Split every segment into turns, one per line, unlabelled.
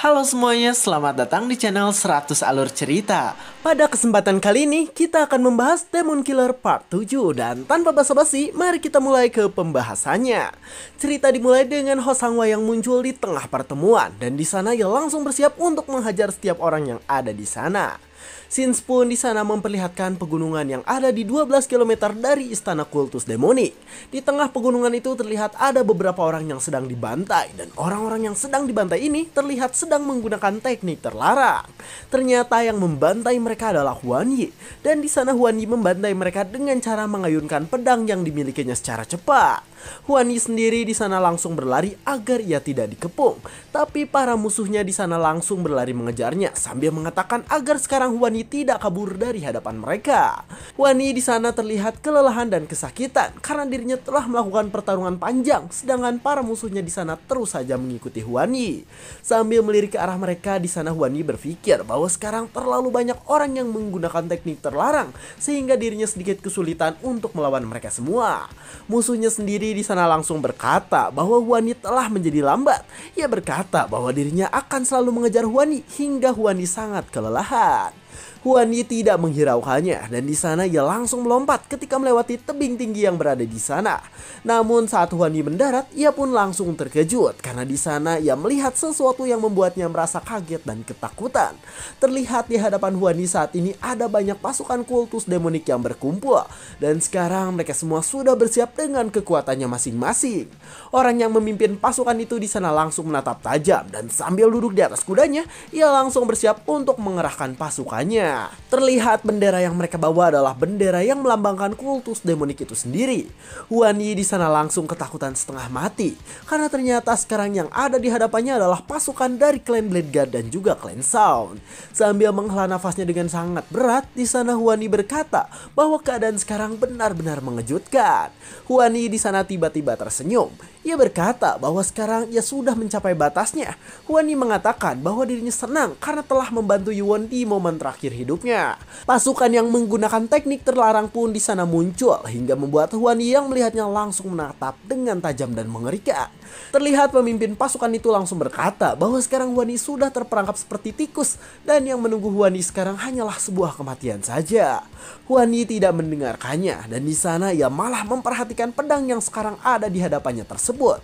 Halo semuanya, selamat datang di channel 100 Alur Cerita. Pada kesempatan kali ini, kita akan membahas Demon Killer Part 7. Dan tanpa basa-basi, mari kita mulai ke pembahasannya. Cerita dimulai dengan Hosangwa yang muncul di tengah pertemuan. Dan di sana ia langsung bersiap untuk menghajar setiap orang yang ada di sana. Sins pun di sana memperlihatkan pegunungan yang ada di 12 km dari istana kultus demonik. Di tengah pegunungan itu terlihat ada beberapa orang yang sedang dibantai, dan orang-orang yang sedang dibantai ini terlihat sedang menggunakan teknik terlarang. Ternyata yang membantai mereka adalah Huan Yi, dan di sana Huan Yi membantai mereka dengan cara mengayunkan pedang yang dimilikinya secara cepat. Huan Yi sendiri di sana langsung berlari agar ia tidak dikepung, tapi para musuhnya di sana langsung berlari mengejarnya sambil mengatakan agar sekarang Huan Yi tidak kabur dari hadapan mereka. Huan Yi di sana terlihat kelelahan dan kesakitan karena dirinya telah melakukan pertarungan panjang, sedangkan para musuhnya di sana terus saja mengikuti Huan Yi. Sambil melirik ke arah mereka, di sana Huan Yi berpikir bahwa sekarang terlalu banyak orang yang menggunakan teknik terlarang sehingga dirinya sedikit kesulitan untuk melawan mereka semua. Musuhnya sendiri di sana langsung berkata bahwa Huan Yi telah menjadi lambat. Ia berkata bahwa dirinya akan selalu mengejar Huan Yi hingga Huan Yi sangat kelelahan. Huan Yi tidak menghiraukannya, dan di sana ia langsung melompat ketika melewati tebing tinggi yang berada di sana. Namun saat Huan Yi mendarat, ia pun langsung terkejut karena di sana ia melihat sesuatu yang membuatnya merasa kaget dan ketakutan. Terlihat di hadapan Huan Yi saat ini ada banyak pasukan kultus demonik yang berkumpul, dan sekarang mereka semua sudah bersiap dengan kekuatannya masing-masing. Orang yang memimpin pasukan itu di sana langsung menatap tajam, dan sambil duduk di atas kudanya, ia langsung bersiap untuk mengerahkan pasukannya. Terlihat bendera yang mereka bawa adalah bendera yang melambangkan kultus demonik itu sendiri. Huan Yi di sana langsung ketakutan setengah mati karena ternyata sekarang yang ada di hadapannya adalah pasukan dari klan Blade God dan juga klan Sound. Sambil menghela nafasnya dengan sangat berat, di sana Huan Yi berkata bahwa keadaan sekarang benar-benar mengejutkan. Huan Yi di sana tiba-tiba tersenyum. Ia berkata bahwa sekarang ia sudah mencapai batasnya. Huan Yi mengatakan bahwa dirinya senang karena telah membantu Yuwon di momen terakhir hidupnya. Pasukan yang menggunakan teknik terlarang pun di sana muncul hingga membuat Huan Yi yang melihatnya langsung menatap dengan tajam dan mengerikan. Terlihat pemimpin pasukan itu langsung berkata bahwa sekarang Huan Yi sudah terperangkap seperti tikus dan yang menunggu Huan Yi sekarang hanyalah sebuah kematian saja. Huan Yi tidak mendengarkannya dan di sana ia malah memperhatikan pedang yang sekarang ada di hadapannya tersebut.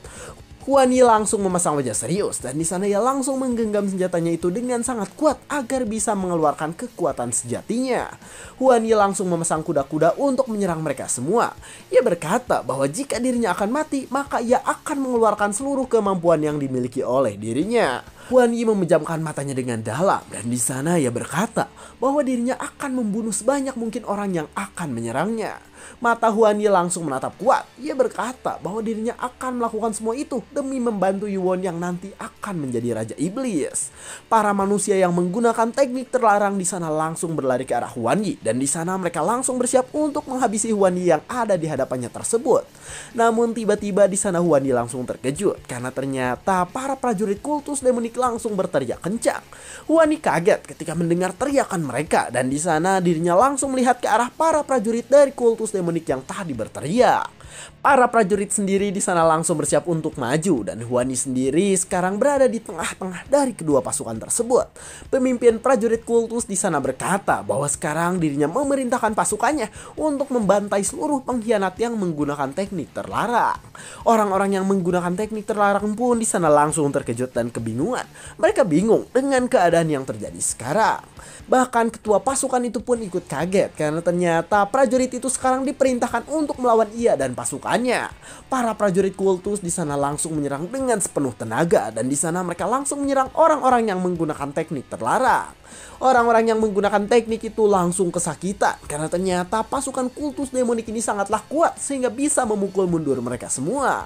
Huan Yi langsung memasang wajah serius dan di sana ia langsung menggenggam senjatanya itu dengan sangat kuat agar bisa mengeluarkan kekuatan sejatinya. Huan Yi langsung memasang kuda-kuda untuk menyerang mereka semua. Ia berkata bahwa jika dirinya akan mati, maka ia akan mengeluarkan seluruh kemampuan yang dimiliki oleh dirinya. Huan Yi memejamkan matanya dengan dalam dan di sana ia berkata bahwa dirinya akan membunuh sebanyak mungkin orang yang akan menyerangnya. Mata Huan Yi langsung menatap kuat. Ia berkata bahwa dirinya akan melakukan semua itu demi membantu Yuwon yang nanti akan menjadi Raja Iblis. Para manusia yang menggunakan teknik terlarang di sana langsung berlari ke arah Huan Yi dan di sana mereka langsung bersiap untuk menghabisi Huan Yi yang ada di hadapannya tersebut. Namun tiba-tiba di sana Huan Yi langsung terkejut karena ternyata para prajurit kultus demonik langsung berteriak kencang. Huan Yi kaget ketika mendengar teriakan mereka dan di sana dirinya langsung melihat ke arah para prajurit dari kultus demonik yang tadi berteriak. Para prajurit sendiri di sana langsung bersiap untuk maju dan Huan Yi sendiri sekarang berada di tengah-tengah dari kedua pasukan tersebut. Pemimpin prajurit kultus di sana berkata bahwa sekarang dirinya memerintahkan pasukannya untuk membantai seluruh pengkhianat yang menggunakan teknik terlarang. Orang-orang yang menggunakan teknik terlarang pun di sana langsung terkejut dan kebingungan. Mereka bingung dengan keadaan yang terjadi sekarang. Bahkan ketua pasukan itu pun ikut kaget karena ternyata prajurit itu sekarang diperintahkan untuk melawan ia dan pasukannya. Para prajurit kultus di sana langsung menyerang dengan sepenuh tenaga dan di sana mereka langsung menyerang orang-orang yang menggunakan teknik terlarang. Orang-orang yang menggunakan teknik itu langsung kesakitan karena ternyata pasukan kultus demonik ini sangatlah kuat sehingga bisa memukul mundur mereka semua.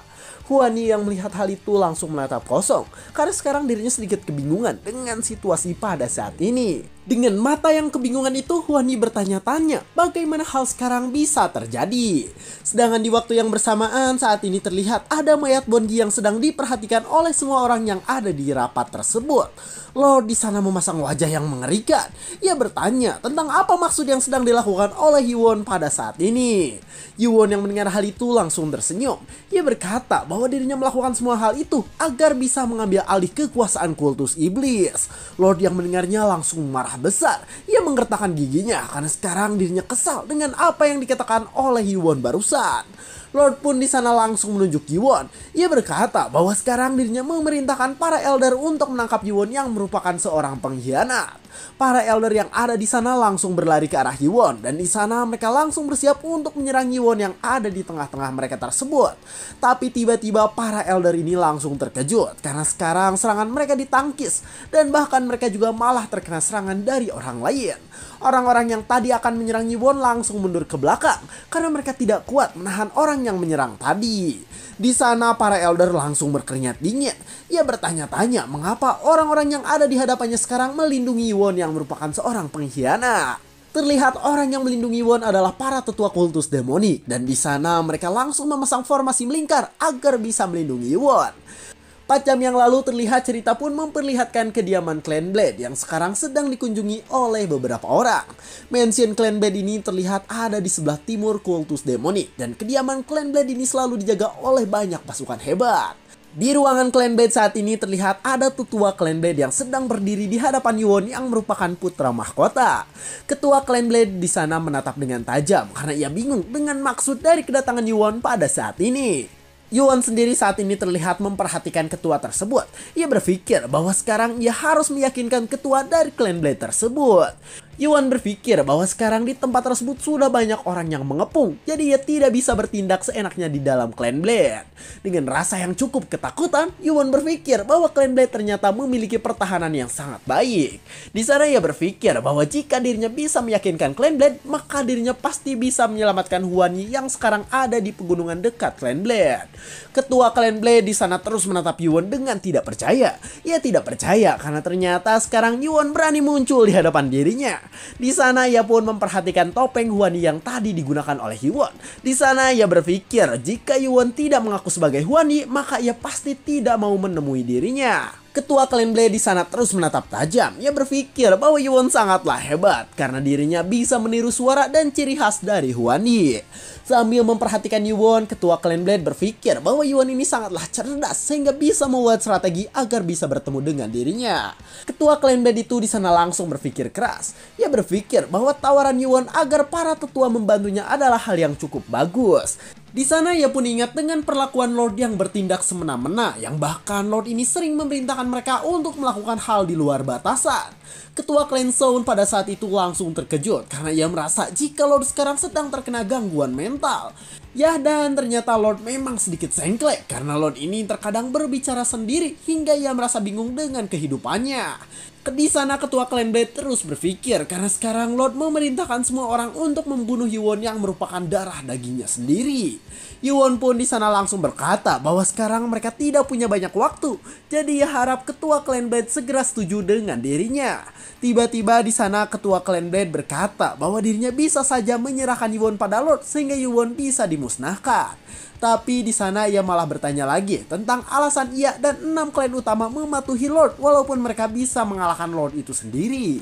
Huan Yi yang melihat hal itu langsung menatap kosong karena sekarang dirinya sedikit kebingungan dengan situasi pada saat ini. Dengan mata yang kebingungan itu, Huan Yi bertanya-tanya bagaimana hal sekarang bisa terjadi. Sedangkan di waktu yang bersamaan saat ini terlihat ada mayat Bongi yang sedang diperhatikan oleh semua orang yang ada di rapat tersebut. Lord di sana memasang wajah yang mengerikan. Ia bertanya tentang apa maksud yang sedang dilakukan oleh Yuwon pada saat ini. Yuwon yang mendengar hal itu langsung tersenyum. Ia berkata bahwa bahwa dirinya melakukan semua hal itu agar bisa mengambil alih kekuasaan kultus iblis. Lord yang mendengarnya langsung marah besar. Ia menggertakkan giginya karena sekarang dirinya kesal dengan apa yang dikatakan oleh Yuwon barusan. Lord pun di sana langsung menunjuk Yuwon. Ia berkata bahwa sekarang dirinya memerintahkan para elder untuk menangkap Yuwon yang merupakan seorang pengkhianat. Para elder yang ada di sana langsung berlari ke arah Yuwon dan di sana mereka langsung bersiap untuk menyerang Yuwon yang ada di tengah-tengah mereka tersebut. Tapi tiba-tiba para elder ini langsung terkejut karena sekarang serangan mereka ditangkis dan bahkan mereka juga malah terkena serangan dari orang lain. Orang-orang yang tadi akan menyerang Yuwon langsung mundur ke belakang karena mereka tidak kuat menahan orang yang menyerang tadi. Di sana para elder langsung berkeringat dingin. Ia bertanya-tanya mengapa orang-orang yang ada di hadapannya sekarang melindungi Yuwon yang merupakan seorang pengkhianat. Terlihat orang yang melindungi Yuwon adalah para tetua kultus demonik dan di sana mereka langsung memasang formasi melingkar agar bisa melindungi Yuwon. 4 jam yang lalu terlihat cerita pun memperlihatkan kediaman Clan Blade yang sekarang sedang dikunjungi oleh beberapa orang. Mansion Clan Blade ini terlihat ada di sebelah timur kultus demonik dan kediaman Clan Blade ini selalu dijaga oleh banyak pasukan hebat. Di ruangan Clan Blade saat ini terlihat ada tetua Clan Blade yang sedang berdiri di hadapan Yuwon yang merupakan putra mahkota. Ketua Clan Blade di sana menatap dengan tajam karena ia bingung dengan maksud dari kedatangan Yuwon pada saat ini. Yuwon sendiri saat ini terlihat memperhatikan ketua tersebut. Ia berpikir bahwa sekarang ia harus meyakinkan ketua dari Clan Blade tersebut. Yuwon berpikir bahwa sekarang di tempat tersebut sudah banyak orang yang mengepung, jadi ia tidak bisa bertindak seenaknya di dalam Clan Blade. Dengan rasa yang cukup ketakutan, Yuwon berpikir bahwa Clan Blade ternyata memiliki pertahanan yang sangat baik. Di sana ia berpikir bahwa jika dirinya bisa meyakinkan Clan Blade, maka dirinya pasti bisa menyelamatkan Huan Yi yang sekarang ada di pegunungan dekat Clan Blade. Ketua Clan Blade di sana terus menatap Yuwon dengan tidak percaya. Ia tidak percaya karena ternyata sekarang Yuwon berani muncul di hadapan dirinya. Di sana ia pun memperhatikan topeng Huan Yi yang tadi digunakan oleh Yuwon. Di sana ia berpikir jika Yuwon tidak mengaku sebagai Huan Yi, maka ia pasti tidak mau menemui dirinya. Ketua Clan Blade di sana terus menatap tajam. Ia berpikir bahwa Yuwon sangatlah hebat karena dirinya bisa meniru suara dan ciri khas dari Huan Yi. Sambil memperhatikan Yuwon, Ketua Clan Blade berpikir bahwa Yuwon ini sangatlah cerdas sehingga bisa membuat strategi agar bisa bertemu dengan dirinya. Ketua Clan Blade itu di sana langsung berpikir keras. Ia berpikir bahwa tawaran Yuwon agar para tetua membantunya adalah hal yang cukup bagus. Di sana ia pun ingat dengan perlakuan Lord yang bertindak semena-mena, yang bahkan Lord ini sering memerintahkan mereka untuk melakukan hal di luar batasan. Ketua Clan Sound pada saat itu langsung terkejut karena ia merasa jika Lord sekarang sedang terkena gangguan mental. Ya, dan ternyata Lord memang sedikit sengklek karena Lord ini terkadang berbicara sendiri hingga ia merasa bingung dengan kehidupannya. Di sana Ketua Clan Blade terus berpikir karena sekarang Lord memerintahkan semua orang untuk membunuh Yuwon yang merupakan darah dagingnya sendiri. Yuwon pun di sana langsung berkata bahwa sekarang mereka tidak punya banyak waktu, jadi ia harap Ketua Clan Blade segera setuju dengan dirinya. Tiba-tiba di sana Ketua Clan Blade berkata bahwa dirinya bisa saja menyerahkan Yuwon pada Lord sehingga Yuwon bisa dimusnahkan. Tapi di sana ia malah bertanya lagi tentang alasan ia dan 6 klan utama mematuhi Lord walaupun mereka bisa mengalahkan Lord itu sendiri.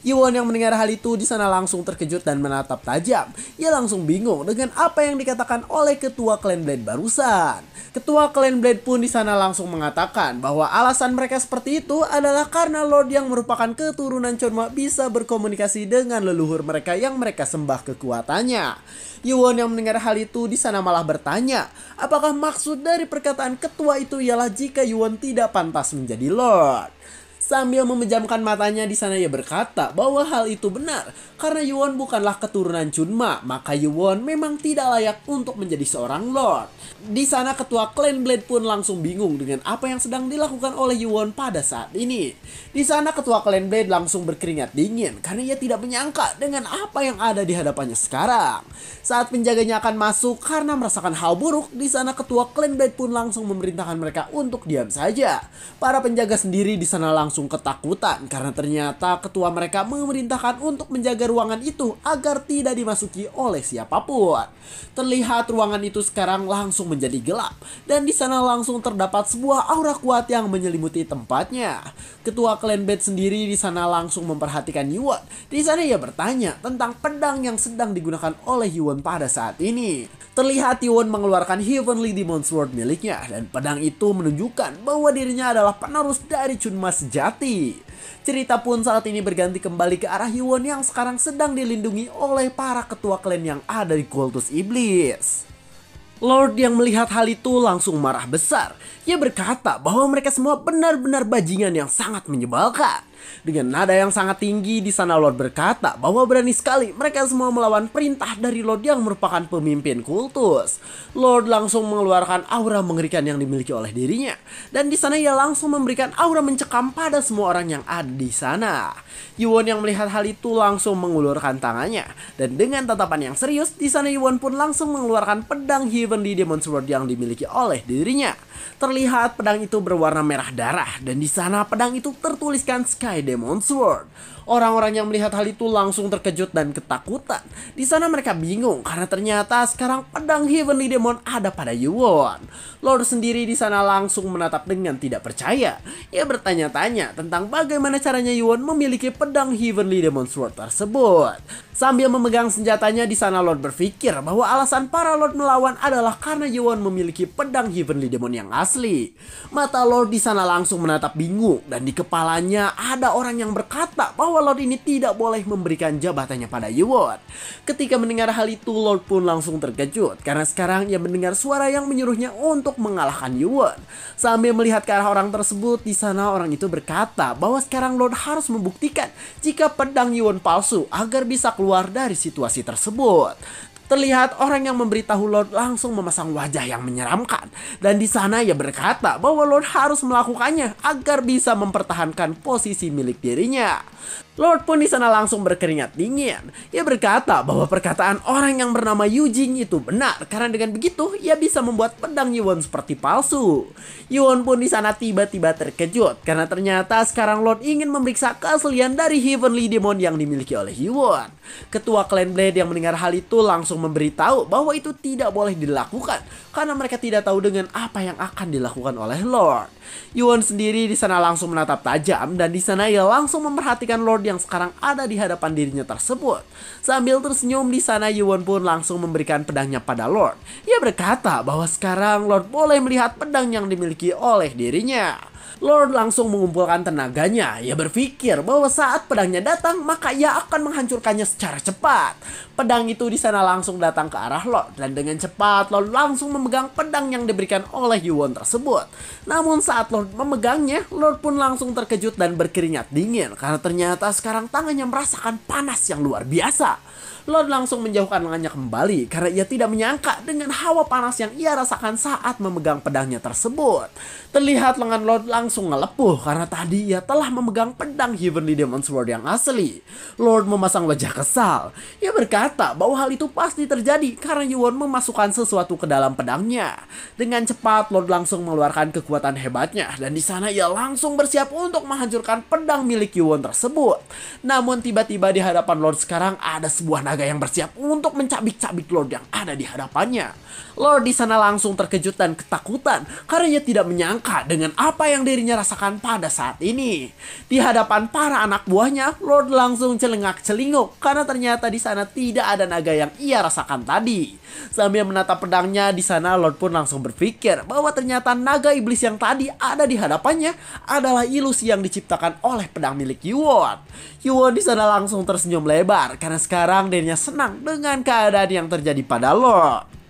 Yuwon yang mendengar hal itu di sana langsung terkejut dan menatap tajam. Ia langsung bingung dengan apa yang dikatakan oleh Ketua Clan Blade barusan. Ketua Clan Blade pun di sana langsung mengatakan bahwa alasan mereka seperti itu adalah karena Lord yang merupakan keturunan Chunma bisa berkomunikasi dengan leluhur mereka yang mereka sembah kekuatannya. Yuwon yang mendengar hal itu di sana malah bertanya, apakah maksud dari perkataan ketua itu ialah jika Yuwon tidak pantas menjadi Lord? Sambil memejamkan matanya di sana ia berkata bahwa hal itu benar karena Yuwon bukanlah keturunan Chunma, maka Yuwon memang tidak layak untuk menjadi seorang Lord. Di sana Ketua Clan Blade pun langsung bingung dengan apa yang sedang dilakukan oleh Yuwon pada saat ini. Di sana Ketua Clan Blade langsung berkeringat dingin karena ia tidak menyangka dengan apa yang ada di hadapannya sekarang. Saat penjaganya akan masuk karena merasakan hal buruk, di sana Ketua Clan Blade pun langsung memerintahkan mereka untuk diam saja. Para penjaga sendiri di sana langsung langsung ketakutan karena ternyata ketua mereka memerintahkan untuk menjaga ruangan itu agar tidak dimasuki oleh siapapun. Terlihat ruangan itu sekarang langsung menjadi gelap dan di sana langsung terdapat sebuah aura kuat yang menyelimuti tempatnya. Ketua klan Bad sendiri di sana langsung memperhatikan Yuan. Di sana ia bertanya tentang pedang yang sedang digunakan oleh Yuan pada saat ini. Terlihat Yuan mengeluarkan Heavenly Demon Sword miliknya dan pedang itu menunjukkan bahwa dirinya adalah penerus dari Chunma sejati. Cerita pun saat ini berganti kembali ke arah Yuan yang sekarang sedang dilindungi oleh para ketua klan yang ada di kultus iblis. Lord yang melihat hal itu langsung marah besar. Ia berkata bahwa mereka semua benar-benar bajingan yang sangat menyebalkan. Dengan nada yang sangat tinggi di sana Lord berkata bahwa berani sekali mereka semua melawan perintah dari Lord yang merupakan pemimpin kultus. Lord langsung mengeluarkan aura mengerikan yang dimiliki oleh dirinya. Dan di sana ia langsung memberikan aura mencekam pada semua orang yang ada di sana. Yuan yang melihat hal itu langsung mengulurkan tangannya. Dan dengan tatapan yang serius, di sana Yuan pun langsung mengeluarkan pedang Heavenly Demon Sword yang dimiliki oleh dirinya. Terlihat pedang itu berwarna merah darah dan di sana pedang itu tertuliskan Sky Demon Sword. Orang-orang yang melihat hal itu langsung terkejut dan ketakutan. Di sana mereka bingung karena ternyata sekarang pedang Heavenly Demon ada pada Yuan. Lord sendiri di sana langsung menatap dengan tidak percaya. Ia bertanya-tanya tentang bagaimana caranya Yuan memiliki pedang Heavenly Demon Sword tersebut. Sambil memegang senjatanya di sana Lord berpikir bahwa alasan para Lord melawan adalah karena Yuan memiliki pedang Heavenly Demon yang asli. Mata Lord di sana langsung menatap bingung dan di kepalanya ada orang yang berkata bahwa Lord ini tidak boleh memberikan jabatannya pada Yuan. Ketika mendengar hal itu Lord pun langsung terkejut karena sekarang ia mendengar suara yang menyuruhnya untuk mengalahkan Yuan. Sambil melihat ke arah orang tersebut di sana orang itu berkata bahwa sekarang Lord harus membuktikan jika pedang Yuan palsu agar bisa keluar dari situasi tersebut. Terlihat orang yang memberitahu Lord langsung memasang wajah yang menyeramkan. Dan di sana ia berkata bahwa Lord harus melakukannya agar bisa mempertahankan posisi milik dirinya. Lord pun di sana langsung berkeringat dingin. Ia berkata bahwa perkataan orang yang bernama Yujing itu benar karena dengan begitu ia bisa membuat pedang Yuan seperti palsu. Yuan pun di sana tiba-tiba terkejut karena ternyata sekarang Lord ingin memeriksa keaslian dari Heavenly Demon yang dimiliki oleh Yuan. Ketua Clan Blade yang mendengar hal itu langsung memberitahu bahwa itu tidak boleh dilakukan karena mereka tidak tahu dengan apa yang akan dilakukan oleh Lord. Yuan sendiri di sana langsung menatap tajam dan di sana ia langsung memperhatikan Lord yang sekarang ada di hadapan dirinya tersebut. Sambil tersenyum di sana Yuan pun langsung memberikan pedangnya pada Lord. Ia berkata bahwa sekarang Lord boleh melihat pedang yang dimiliki oleh dirinya. Lord langsung mengumpulkan tenaganya. Ia berpikir bahwa saat pedangnya datang maka ia akan menghancurkannya secara cepat. Pedang itu di sana langsung datang ke arah Lord dan dengan cepat Lord langsung memegang pedang yang diberikan oleh Yuan tersebut. Namun saat Lord memegangnya, Lord pun langsung terkejut dan berkeringat dingin karena ternyata sekarang tangannya merasakan panas yang luar biasa. Lord langsung menjauhkan lengannya kembali karena ia tidak menyangka dengan hawa panas yang ia rasakan saat memegang pedangnya tersebut. Terlihat lengan Lord langsung ngelepuh karena tadi ia telah memegang pedang Heavenly Demon Sword yang asli. Lord memasang wajah kesal. Ia berkata bahwa hal itu pasti terjadi karena Yuan memasukkan sesuatu ke dalam pedangnya. Dengan cepat Lord langsung mengeluarkan kekuatan hebatnya dan di sana ia langsung bersiap untuk menghancurkan pedang milik Yuan tersebut. Namun tiba-tiba di hadapan Lord sekarang ada sebuah naga yang bersiap untuk mencabik-cabik Lord yang ada di hadapannya. Lord di sana langsung terkejut dan ketakutan karena ia tidak menyangka dengan apa yang dirinya rasakan pada saat ini. Di hadapan para anak buahnya, Lord langsung celengak-celinguk karena ternyata di sana tidak ada naga yang ia rasakan tadi. Sambil menatap pedangnya di sana Lord pun langsung berpikir bahwa ternyata naga iblis yang tadi ada di hadapannya adalah ilusi yang diciptakan oleh pedang milik Yuan. Yuan di sana langsung tersenyum lebar karena sekarang dirinya senang dengan keadaan yang terjadi pada Lord.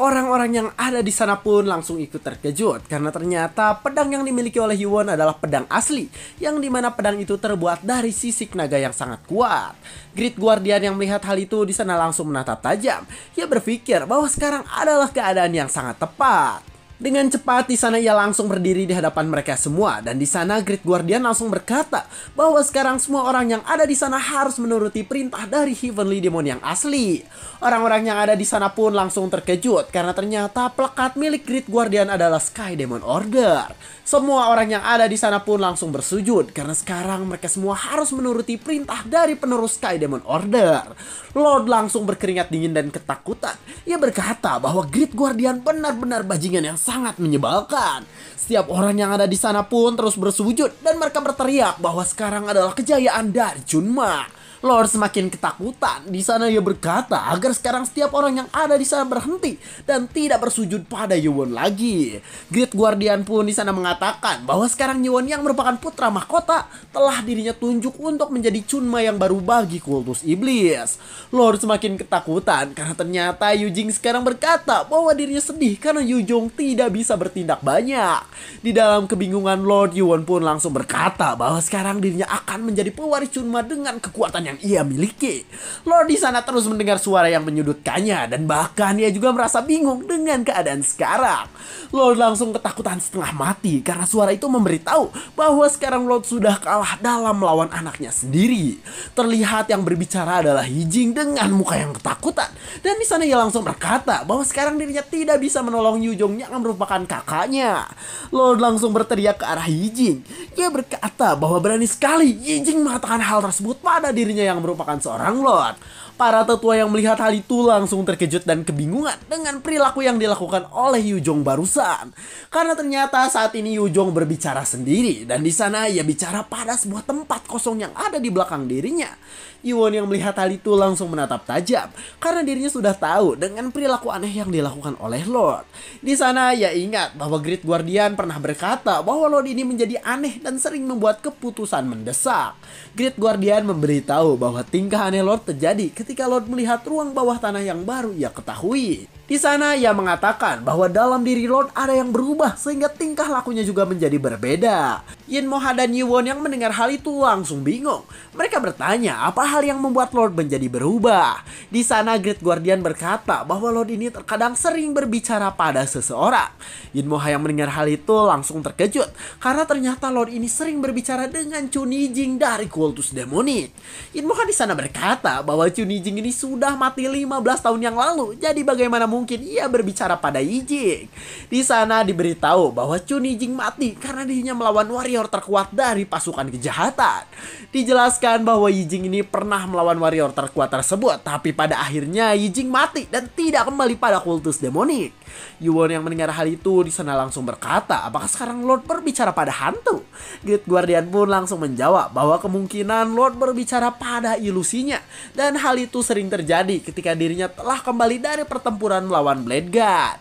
Orang-orang yang ada di sana pun langsung ikut terkejut karena ternyata pedang yang dimiliki oleh Yuan adalah pedang asli, yang dimana pedang itu terbuat dari sisik naga yang sangat kuat. Great Guardian yang melihat hal itu di sana langsung menatap tajam. Ia berpikir bahwa sekarang adalah keadaan yang sangat tepat. Dengan cepat di sana ia langsung berdiri di hadapan mereka semua, dan di sana Great Guardian langsung berkata bahwa sekarang semua orang yang ada di sana harus menuruti perintah dari Heavenly Demon yang asli. Orang-orang yang ada di sana pun langsung terkejut karena ternyata plakat milik Great Guardian adalah Sky Demon Order. Semua orang yang ada di sana pun langsung bersujud karena sekarang mereka semua harus menuruti perintah dari penerus Sky Demon Order. Lord langsung berkeringat dingin dan ketakutan. Ia berkata bahwa Great Guardian benar-benar bajingan yang sangat menyebalkan. Setiap orang yang ada di sana pun terus bersujud dan mereka berteriak bahwa sekarang adalah kejayaan dari Chunma. Lord semakin ketakutan. Di sana ia berkata agar sekarang setiap orang yang ada di sana berhenti dan tidak bersujud pada Yuwon lagi. Great Guardian pun di sana mengatakan bahwa sekarang Yuwon yang merupakan putra mahkota telah dirinya tunjuk untuk menjadi Chunma yang baru bagi kultus iblis. Lord semakin ketakutan karena ternyata Yujing sekarang berkata bahwa dirinya sedih karena Yujong tidak bisa bertindak banyak. Di dalam kebingungan, Lord Yuwon pun langsung berkata bahwa sekarang dirinya akan menjadi pewaris Chunma dengan kekuatan yang ia miliki. Lord di sana terus mendengar suara yang menyudutkannya dan bahkan ia juga merasa bingung dengan keadaan sekarang. Lord langsung ketakutan setengah mati karena suara itu memberitahu bahwa sekarang Lord sudah kalah dalam melawan anaknya sendiri. Terlihat yang berbicara adalah Yijing dengan muka yang ketakutan, dan di sana ia langsung berkata bahwa sekarang dirinya tidak bisa menolong Yujong yang merupakan kakaknya. Lord langsung berteriak ke arah Yijing. Ia berkata bahwa berani sekali Yijing mengatakan hal tersebut pada dirinya yang merupakan seorang Lord. Para tetua yang melihat hal itu langsung terkejut dan kebingungan dengan perilaku yang dilakukan oleh Yujong barusan. Karena ternyata saat ini Yujong berbicara sendiri dan di sana ia bicara pada sebuah tempat kosong yang ada di belakang dirinya. Yuwon yang melihat hal itu langsung menatap tajam karena dirinya sudah tahu dengan perilaku aneh yang dilakukan oleh Lord. Di sana ia ingat bahwa Great Guardian pernah berkata bahwa Lord ini menjadi aneh dan sering membuat keputusan mendesak. Great Guardian memberitahu bahwa tingkah aneh Lord terjadi ketika Lord melihat ruang bawah tanah yang baru ia ketahui. Di sana ia mengatakan bahwa dalam diri Lord ada yang berubah sehingga tingkah lakunya juga menjadi berbeda. Yin Moha dan Yuwon yang mendengar hal itu langsung bingung. Mereka bertanya apa hal yang membuat Lord menjadi berubah. Di sana Great Guardian berkata bahwa Lord ini terkadang sering berbicara pada seseorang. Yin Moha yang mendengar hal itu langsung terkejut karena ternyata Lord ini sering berbicara dengan Chun Yijing dari kultus demonik. Yin Moha di sana berkata bahwa Chun Yijing ini sudah mati 15 tahun yang lalu. Jadi bagaimana mungkin ia berbicara pada Yijing? Di sana diberitahu bahwa Chun Yijing mati karena dirinya melawan warrior terkuat dari pasukan kejahatan. Dijelaskan bahwa Yijing ini pernah melawan warrior terkuat tersebut, tapi pada akhirnya Yijing mati dan tidak kembali pada kultus demonik. Yuwon yang mendengar hal itu di sana langsung berkata, apakah sekarang Lord berbicara pada hantu? Great Guardian pun langsung menjawab bahwa kemungkinan Lord berbicara pada ilusinya, dan hal itu sering terjadi ketika dirinya telah kembali dari pertempuran melawan Blade God.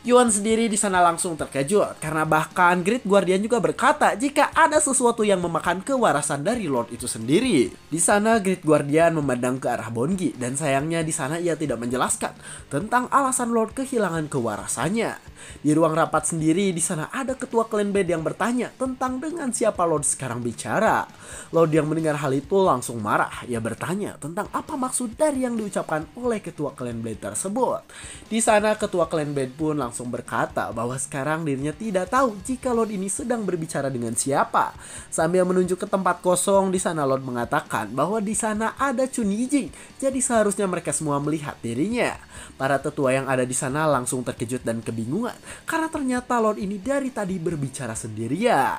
Yuan sendiri di sana langsung terkejut karena bahkan Great Guardian juga berkata jika ada sesuatu yang memakan kewarasan dari Lord itu sendiri. Di sana Great Guardian memandang ke arah Bongi dan sayangnya di sana ia tidak menjelaskan tentang alasan Lord kehilangan kewarasannya. Di ruang rapat sendiri di sana ada ketua Clan Blade yang bertanya tentang dengan siapa Lord sekarang bicara. Lord yang mendengar hal itu langsung marah. Ia bertanya tentang apa maksud dari yang diucapkan oleh ketua Clan Blade tersebut. Di sana ketua Clan Blade pun langsung berkata bahwa sekarang dirinya tidak tahu jika Lord ini sedang berbicara dengan siapa. Sambil menunjuk ke tempat kosong di sana Lord mengatakan bahwa di sana ada Chun Yijing. Jadi seharusnya mereka semua melihat dirinya. Para tetua yang ada di sana langsung terkejut dan kebingungan karena ternyata Lord ini dari tadi berbicara sendirian.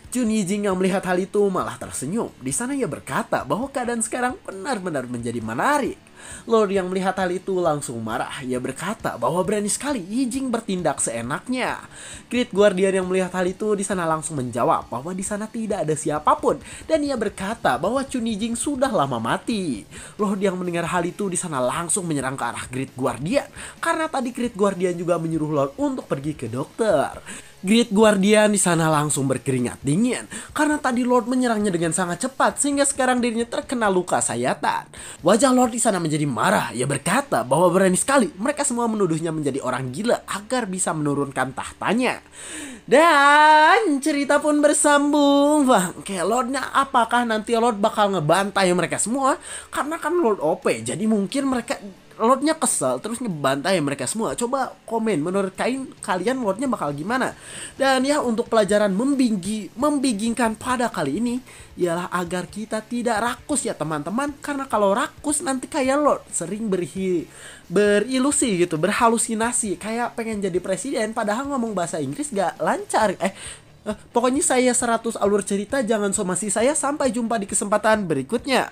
Chun Yijing yang melihat hal itu malah tersenyum. Di sana ia berkata bahwa keadaan sekarang benar-benar menjadi menarik. Lord yang melihat hal itu langsung marah. Ia berkata bahwa berani sekali Yijing bertindak seenaknya. Great Guardian yang melihat hal itu di sana langsung menjawab bahwa di sana tidak ada siapapun dan ia berkata bahwa Chun Yijing sudah lama mati. Lord yang mendengar hal itu di sana langsung menyerang ke arah Great Guardian karena tadi Great Guardian juga menyuruh Lord untuk pergi ke dokter. Great Guardian di sana langsung berkeringat dingin karena tadi Lord menyerangnya dengan sangat cepat sehingga sekarang dirinya terkena luka sayatan. Wajah Lord di sana menjadi marah. Ia berkata bahwa berani sekali mereka semua menuduhnya menjadi orang gila agar bisa menurunkan tahtanya. Dan cerita pun bersambung. Bangke Lordnya, apakah nanti Lord bakal ngebantai mereka semua? Karena kan Lord OP, jadi mungkin mereka Lordnya kesel terus ngebantai mereka semua. Coba komen menurut kalian Lordnya bakal gimana. Dan ya untuk pelajaran membingungkan pada kali ini ialah agar kita tidak rakus ya teman-teman. Karena kalau rakus nanti kayak Lord sering berilusi gitu, berhalusinasi kayak pengen jadi presiden padahal ngomong bahasa Inggris gak lancar. Pokoknya saya 100 alur cerita, jangan somasi saya. Sampai jumpa di kesempatan berikutnya.